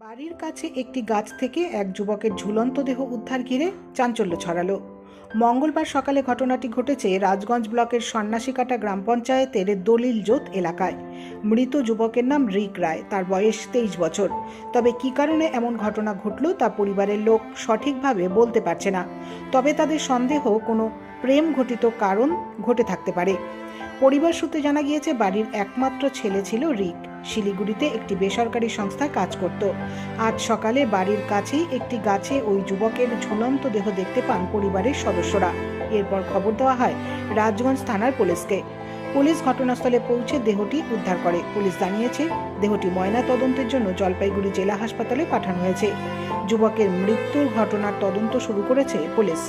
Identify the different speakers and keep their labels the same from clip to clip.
Speaker 1: বাড়ির কাছে একটি গাছ থেকে এক যুবকের ঝুলন্ত দেহ উদ্ধার ঘিরে চাঞ্চল্য ছড়ালো। মঙ্গলবার সকালে ঘটনাটি ঘটেছে রাজগঞ্জ ব্লকের সন্ন্যাসীকাটা গ্রাম পঞ্চায়েতের দলিলজোত এলাকায়। মৃত যুবকের নাম রিক রায়, তার বয়স 23 বছর। তবে কী কারণে এমন ঘটনা ঘটল তা পরিবারের লোক সঠিকভাবে বলতে পারছে না। তবে তাদের সন্দেহ কোনো প্রেম ঘটিত কারণ ঘটে থাকতে পারে। পরিবার সূত্রে জানা গিয়েছে, বাড়ির একমাত্র ছেলে ছিল রিক। শিলিগুড়িতে একটি বেসরকারি সংস্থায় কাজ করত। আজ সকালে বাড়ির কাছেই একটি গাছে ওই যুবকের ঝুলন্ত দেহ দেখতে পান পরিবারের সদস্যরা। এরপর খবর দেওয়া হয় রাজগঞ্জ থানার পুলিশকে। পুলিশ ঘটনাস্থলে পৌঁছে দেহটি উদ্ধার করে। পুলিশ জানিয়েছে, দেহটি ময়না তদন্তের জন্য জলপাইগুড়ি জেলা হাসপাতালে পাঠানো হয়েছে। যুবকের মৃত্যুর ঘটনার তদন্ত শুরু করেছে পুলিশ।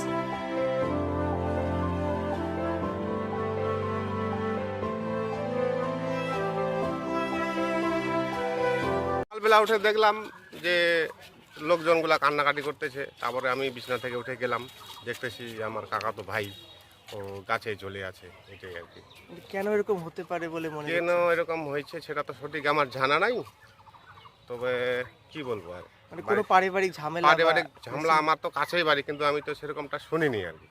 Speaker 2: সকালবেলা উঠে দেখলাম যে লোকজনগুলা কান্নাকাটি করতেছে। তারপরে আমি বিছানা থেকে উঠে গেলাম, দেখতেছি আমার কাকাতো ভাই ও গাছে ঝুলে আছে। এটাই আর কি।
Speaker 3: কেন এরকম হতে পারে বলে মনে
Speaker 2: কেন
Speaker 3: হচ্ছে?
Speaker 2: এরকম হয়েছে সেটা তো সঠিক আমার জানা নাই, তবে কি বলবো আর।
Speaker 3: মানে কোনো পারিবারিক ঝামেলা
Speaker 2: পারিবারিক ঝামেলা আমার তো কাছেই বাড়ি, কিন্তু আমি তো সেরকমটা শুনিনি আর কি।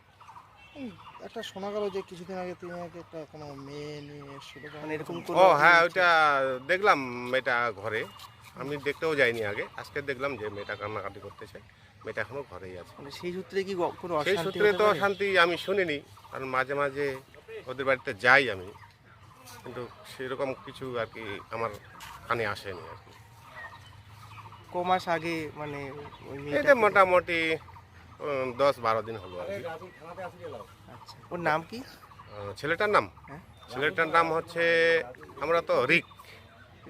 Speaker 4: একটা শোনা গেল যে কিছুদিন আগে তুমি নাকি একটা কোনো মেয়ে নিয়ে এসেছিল,
Speaker 3: মানে এরকম কোনো
Speaker 2: ও হ্যাঁ, ওইটা দেখলাম মেয়েটা ঘরে। আমি দেখতেও যাইনি আগে, আজকে দেখলাম যে মেয়েটা কান্নাকাটি করতেছে। মেয়েটা এখনো ঘরেই আছে।
Speaker 3: মানে সেই সূত্রে কি কোনো
Speaker 2: সেই
Speaker 3: অশান্তি
Speaker 2: সূত্রে
Speaker 3: হতে
Speaker 2: তো
Speaker 3: পারে?
Speaker 2: শান্তি আমি শুনিনি, কারণ মাঝে মাঝে ওদের বাড়িতে যাই আমি, কিন্তু সেরকম কিছু আর কি আমার কানে আসেনি আর কি।
Speaker 3: ক মাস আগে মানে ওই
Speaker 2: এটা
Speaker 3: মেয়েটা
Speaker 2: মোটামুটি 10-12 দিন হলো আর কি।
Speaker 3: আচ্ছা, ওর নাম কি?
Speaker 2: ছেলেটার নাম
Speaker 3: হ্যাঁ?
Speaker 2: ছেলেটার নাম হচ্ছে, আমরা তো রিক।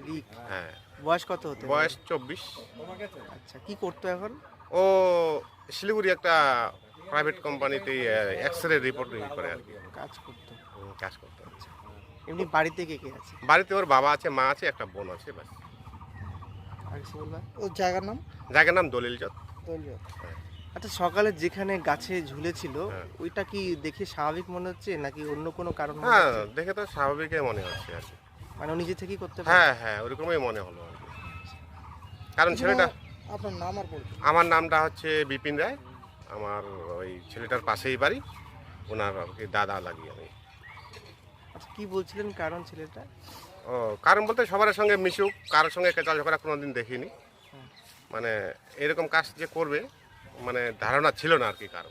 Speaker 3: রিক।
Speaker 2: হ্যাঁ,
Speaker 3: বয়স কত হতে পারে?
Speaker 2: বয়স 24।
Speaker 3: আচ্ছা, কি করতো এখন?
Speaker 2: ও শিলিগুড়ি একটা প্রাইভেট কোম্পানিতে এক্সরে রিপোর্ট করে আর কি।
Speaker 3: কাজ করতো।
Speaker 2: কাজ করতে
Speaker 3: আচ্ছা, এমনি বাড়িতে কে কে আছে?
Speaker 2: বাড়িতে ওর বাবা আছে, মা আছে, একটা বোন আছে, ব্যাস।
Speaker 3: আর কিছু বলবা?
Speaker 4: ওর জায়গার নাম
Speaker 2: জায়গার নাম দলিলজোত।
Speaker 4: দলিল।
Speaker 3: আচ্ছা, সকালে যেখানে গাছে ঝুলেছিল
Speaker 2: হ্যাঁ।
Speaker 3: ওইটা কি দেখে স্বাভাবিক মনে হচ্ছে নাকি অন্য কোনো কারণ মনে
Speaker 2: হ্যাঁ,
Speaker 3: হচ্ছে?
Speaker 2: দেখে তো স্বাভাবিকই মনে হচ্ছে আর কি।
Speaker 3: মানে ও নিজে থেকেই করতে পারে?
Speaker 2: হ্যাঁ হ্যাঁ, ওরকমই মনে হলো আর কি। কারণ ছেলেটা,
Speaker 4: আপনার নাম আর পরিচয়?
Speaker 2: আমার নামটা হচ্ছে বিপিন রায়। আমার ওই ছেলেটার পাশেই বাড়ি, ওনার আর কি দাদা লাগি আমি।
Speaker 3: আচ্ছা, কি বলছিলেন কারণ ছেলেটা?
Speaker 2: ও কারণ বলতে সবার সঙ্গে মিশুক, কারোর সঙ্গে কেঁচা ঝগড়া কোনোদিন দেখিনি। মানে এরকম কাজ যে করবে মানে ধারণা ছিল না আর কি কারো।